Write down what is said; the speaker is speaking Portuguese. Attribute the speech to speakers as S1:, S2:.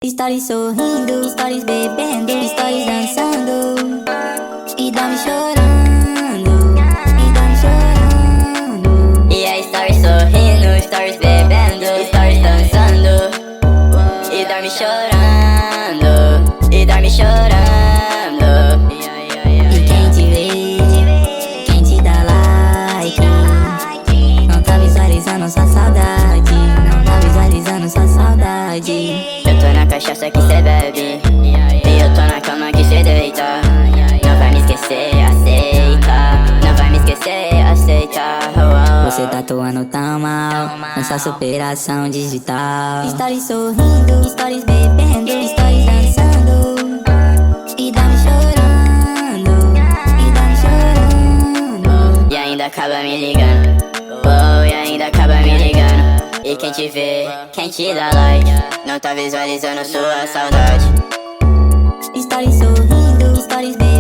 S1: Stories sorrindo, stories bebendo, stories dançando e dorme chorando, e dorme chorando.
S2: E a stories sorrindo, stories bebendo, stories dançando e dorme chorando, e dorme chorando.
S1: E quem te vê, quem te dá like, não tá visualizando sua saudade, não tá visualizando sua saudade.
S2: Eu tô na cachaça que cê bebe e eu tô na cama que cê deita. Não vai me esquecer, aceita. Não vai me esquecer, aceita.
S1: Você tá atuando tão mal nessa superação digital. Stories sorrindo, stories bebendo, stories dançando e dorme chorando, e dorme chorando.
S2: E ainda acaba me ligando, oh, e ainda acaba me ligando. E quem te vê, quem te dá like, não tá visualizando sua saudade.
S1: Stories sorrindo, stories bebendo.